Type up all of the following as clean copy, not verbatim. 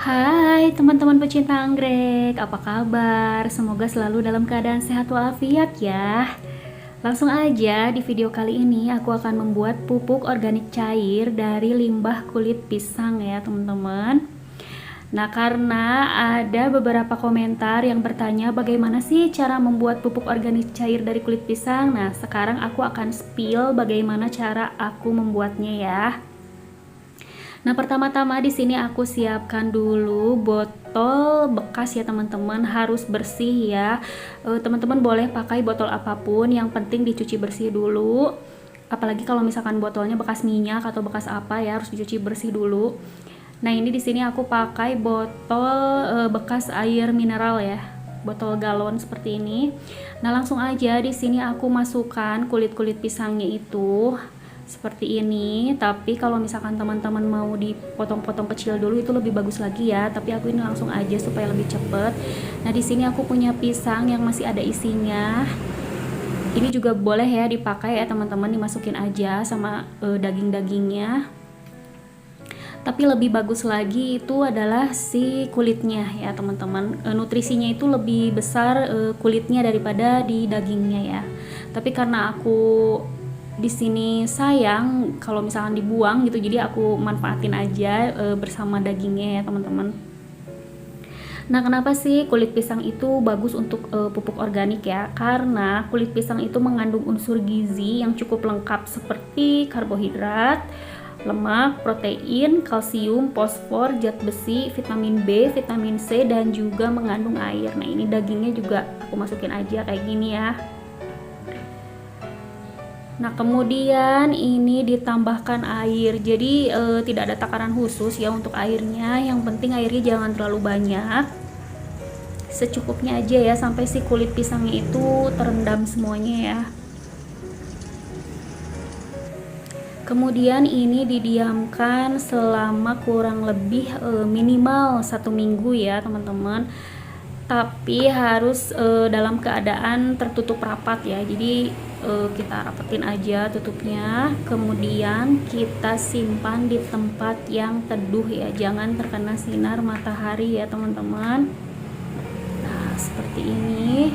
Hai teman-teman pecinta anggrek, apa kabar? Semoga selalu dalam keadaan sehat walafiat ya. Langsung aja di video kali ini aku akan membuat pupuk organik cair dari limbah kulit pisang ya teman-teman. Nah, karena ada beberapa komentar yang bertanya bagaimana sih cara membuat pupuk organik cair dari kulit pisang. Nah, sekarang aku akan spill bagaimana cara aku membuatnya ya. Nah, pertama-tama di sini aku siapkan dulu botol bekas ya teman-teman, harus bersih ya. Teman-teman boleh pakai botol apapun, yang penting dicuci bersih dulu. Apalagi kalau misalkan botolnya bekas minyak atau bekas apa ya, harus dicuci bersih dulu. Nah, ini di sini aku pakai botol bekas air mineral ya. Botol galon seperti ini. Nah, langsung aja di sini aku masukkan kulit-kulit pisangnya itu seperti ini. Tapi kalau misalkan teman-teman mau dipotong-potong kecil dulu itu lebih bagus lagi ya, tapi aku ini langsung aja supaya lebih cepet. Nah, di sini aku punya pisang yang masih ada isinya. Ini juga boleh ya dipakai ya teman-teman, dimasukin aja sama daging-dagingnya. Tapi lebih bagus lagi itu adalah si kulitnya ya teman-teman. Nutrisinya itu lebih besar kulitnya daripada di dagingnya ya. Tapi karena aku di sini sayang kalau misalkan dibuang gitu, jadi aku manfaatin aja bersama dagingnya ya teman-teman. Nah, kenapa sih kulit pisang itu bagus untuk pupuk organik ya? Karena kulit pisang itu mengandung unsur gizi yang cukup lengkap seperti karbohidrat, lemak, protein, kalsium, fosfor, zat besi, vitamin B, vitamin C, dan juga mengandung air. Nah, ini dagingnya juga aku masukin aja kayak gini ya. Nah, kemudian ini ditambahkan air. Jadi tidak ada takaran khusus ya untuk airnya. Yang penting airnya jangan terlalu banyak. Secukupnya aja ya, sampai si kulit pisangnya itu terendam semuanya ya. Kemudian ini didiamkan selama kurang lebih minimal 1 minggu ya teman-teman. Tapi harus dalam keadaan tertutup rapat ya. Jadi kita rapetin aja tutupnya. Kemudian kita simpan di tempat yang teduh ya, jangan terkena sinar matahari ya teman-teman. Nah, seperti ini.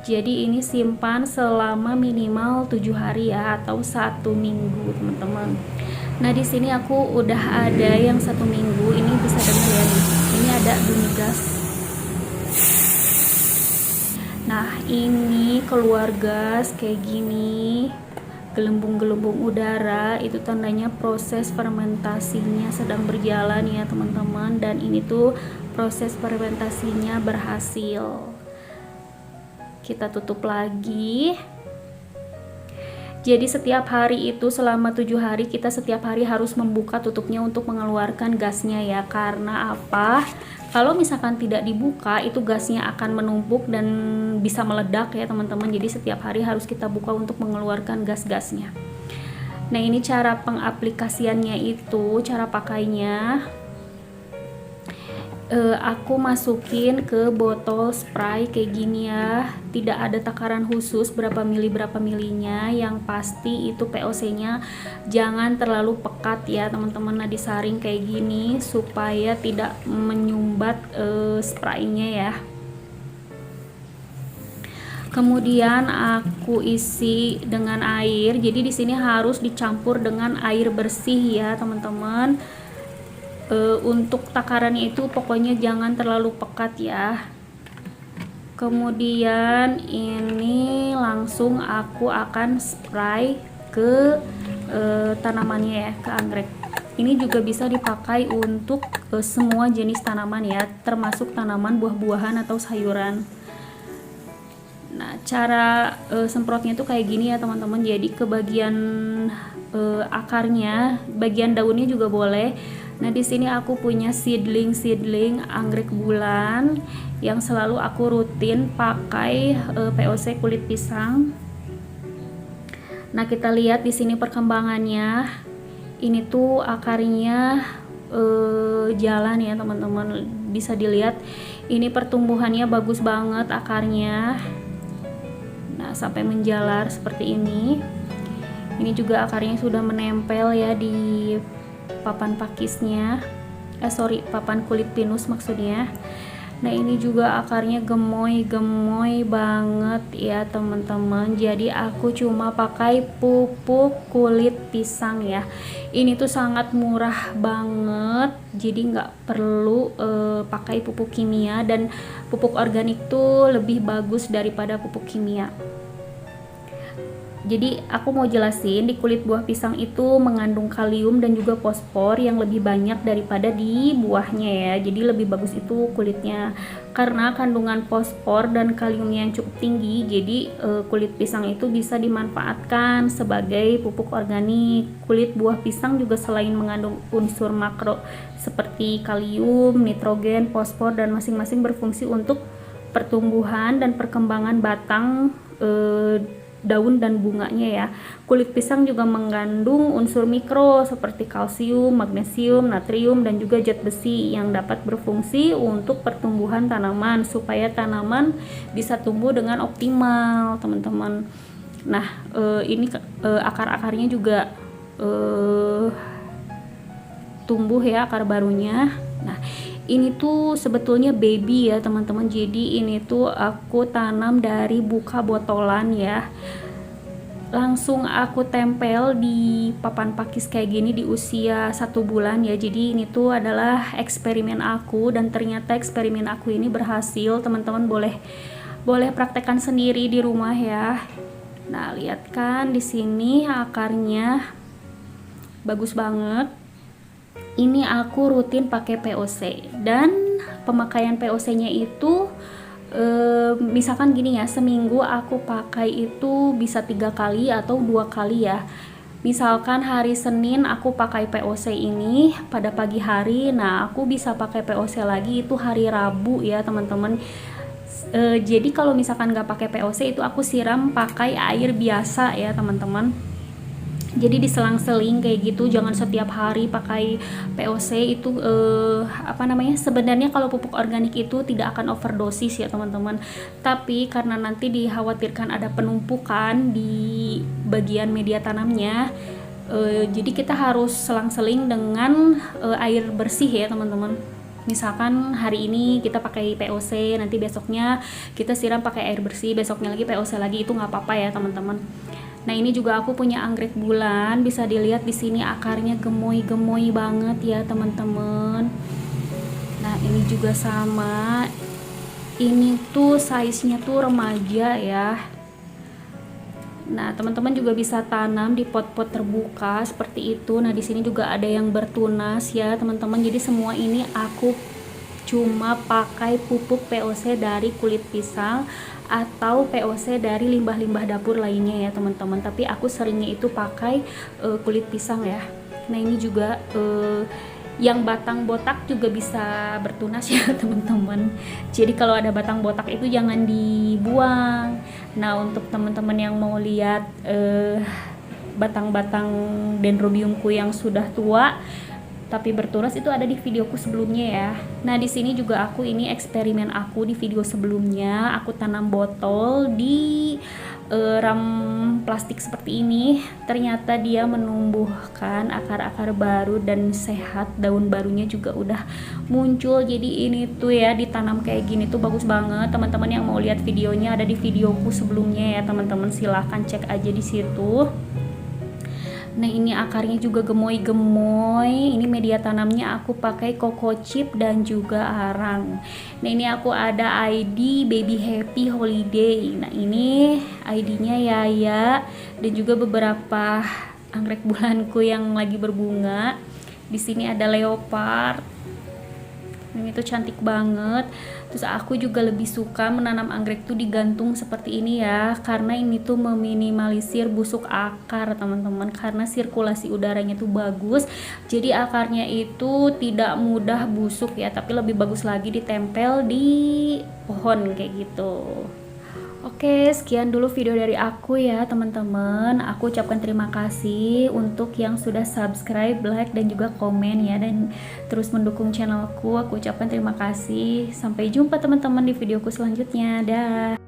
Jadi ini simpan selama minimal 7 hari ya, atau 1 minggu teman-teman. Nah, di sini aku udah ada yang 1 minggu. Ini bisa dengar ya nih. Ini ada bunyi gas. Nah, ini keluar gas kayak gini, gelembung-gelembung udara, itu tandanya proses fermentasinya sedang berjalan ya teman-teman. Dan ini tuh proses fermentasinya berhasil. Kita tutup lagi. Jadi setiap hari itu selama 7 hari kita setiap hari harus membuka tutupnya untuk mengeluarkan gasnya ya. Karena apa? Kalau misalkan tidak dibuka itu gasnya akan menumpuk dan bisa meledak ya teman-teman. Jadi setiap hari harus kita buka untuk mengeluarkan gas-gasnya. Nah, ini cara pengaplikasiannya itu, cara pakainya. Aku masukin ke botol spray kayak gini ya. Tidak ada takaran khusus berapa milinya. Yang pasti itu POC nya jangan terlalu pekat ya teman-teman. Nah, disaring kayak gini supaya tidak menyumbat spraynya ya. Kemudian aku isi dengan air. Jadi di sini harus dicampur dengan air bersih ya teman-teman. Untuk takarannya itu pokoknya jangan terlalu pekat ya. Kemudian ini langsung aku akan spray ke tanamannya ya, ke anggrek. Ini juga bisa dipakai untuk semua jenis tanaman ya, termasuk tanaman buah-buahan atau sayuran. Nah, cara semprotnya tuh kayak gini ya teman-teman. Jadi ke bagian akarnya, bagian daunnya juga boleh. Nah, di sini aku punya seedling anggrek bulan yang selalu aku rutin pakai POC kulit pisang. Nah, kita lihat di sini perkembangannya. Ini tuh akarnya jalan ya teman-teman. Bisa dilihat ini pertumbuhannya bagus banget akarnya. Nah, sampai menjalar seperti ini. Ini juga akarnya sudah menempel ya di papan pakisnya. sorry, papan kulit pinus maksudnya. Nah ini juga akarnya gemoy-gemoy banget ya teman-teman. Jadi aku cuma pakai pupuk kulit pisang ya. Ini tuh sangat murah banget, jadi nggak perlu pakai pupuk kimia, dan pupuk organik tuh lebih bagus daripada pupuk kimia. Jadi aku mau jelasin, di kulit buah pisang itu mengandung kalium dan juga fosfor yang lebih banyak daripada di buahnya ya. Jadi lebih bagus itu kulitnya karena kandungan fosfor dan kaliumnya yang cukup tinggi. Jadi kulit pisang itu bisa dimanfaatkan sebagai pupuk organik. Kulit buah pisang juga selain mengandung unsur makro seperti kalium, nitrogen, fosfor, dan masing-masing berfungsi untuk pertumbuhan dan perkembangan batang, daun dan bunganya ya. Kulit pisang juga mengandung unsur mikro seperti kalsium, magnesium, natrium, dan juga zat besi yang dapat berfungsi untuk pertumbuhan tanaman supaya tanaman bisa tumbuh dengan optimal, teman-teman. Nah, ini akar-akarnya juga tumbuh ya, akar barunya. Nah, ini tuh sebetulnya baby ya teman-teman. Jadi ini tuh aku tanam dari buka botolan ya. Langsung aku tempel di papan pakis kayak gini di usia 1 bulan ya. Jadi ini tuh adalah eksperimen aku, dan ternyata eksperimen aku ini berhasil. Teman-teman boleh praktekkan sendiri di rumah ya. Nah, lihat kan di sini akarnya bagus banget. Ini aku rutin pakai POC, dan pemakaian POC-nya itu misalkan gini ya, seminggu aku pakai itu bisa 3 kali atau 2 kali ya. Misalkan hari Senin aku pakai POC ini pada pagi hari, nah aku bisa pakai POC lagi itu hari Rabu ya teman-teman. Jadi kalau misalkan nggak pakai POC itu aku siram pakai air biasa ya teman-teman. Jadi diselang-seling kayak gitu, jangan setiap hari pakai POC itu sebenarnya kalau pupuk organik itu tidak akan overdosis ya teman-teman, tapi karena nanti dikhawatirkan ada penumpukan di bagian media tanamnya, jadi kita harus selang-seling dengan air bersih ya teman-teman. Misalkan hari ini kita pakai POC, nanti besoknya kita siram pakai air bersih, besoknya lagi POC lagi, itu nggak apa-apa ya teman-teman. Nah ini juga aku punya anggrek bulan, bisa dilihat di sini akarnya gemoy-gemoy banget ya teman-teman. Nah ini juga sama, ini tuh size-nya tuh remaja ya. Nah teman-teman juga bisa tanam di pot-pot terbuka seperti itu. Nah di sini juga ada yang bertunas ya teman-teman. Jadi semua ini aku cuma pakai pupuk POC dari kulit pisang atau POC dari limbah-limbah dapur lainnya ya teman-teman, tapi aku seringnya itu pakai kulit pisang ya. Nah ini juga yang batang botak juga bisa bertunas ya teman-teman. Jadi kalau ada batang botak itu jangan dibuang. Nah untuk teman-teman yang mau lihat batang-batang dendrobiumku yang sudah tua tapi bertunas itu ada di videoku sebelumnya ya. Nah di sini juga aku, ini eksperimen aku di video sebelumnya, aku tanam botol di ram plastik seperti ini. Ternyata dia menumbuhkan akar-akar baru dan sehat, daun barunya juga udah muncul. Jadi ini tuh ya, ditanam kayak gini tuh bagus banget. Teman-teman yang mau lihat videonya ada di videoku sebelumnya ya teman-teman, silahkan cek aja di situ. Nah ini akarnya juga gemoy-gemoy. Ini media tanamnya aku pakai Coco Chip dan juga arang. Nah ini aku ada ID Baby Happy Holiday. Nah ini ID-nya Yaya, dan juga beberapa anggrek bulanku yang lagi berbunga. Di sini ada leopard. Ini tuh cantik banget. Terus aku juga lebih suka menanam anggrek tuh digantung seperti ini ya, karena ini tuh meminimalisir busuk akar teman-teman, karena sirkulasi udaranya tuh bagus, jadi akarnya itu tidak mudah busuk ya, tapi lebih bagus lagi ditempel di pohon kayak gitu. Oke, sekian dulu video dari aku ya teman-teman. Aku ucapkan terima kasih untuk yang sudah subscribe, like, dan juga komen ya, dan terus mendukung channelku. Aku ucapkan terima kasih. Sampai jumpa teman-teman di videoku selanjutnya. Dah.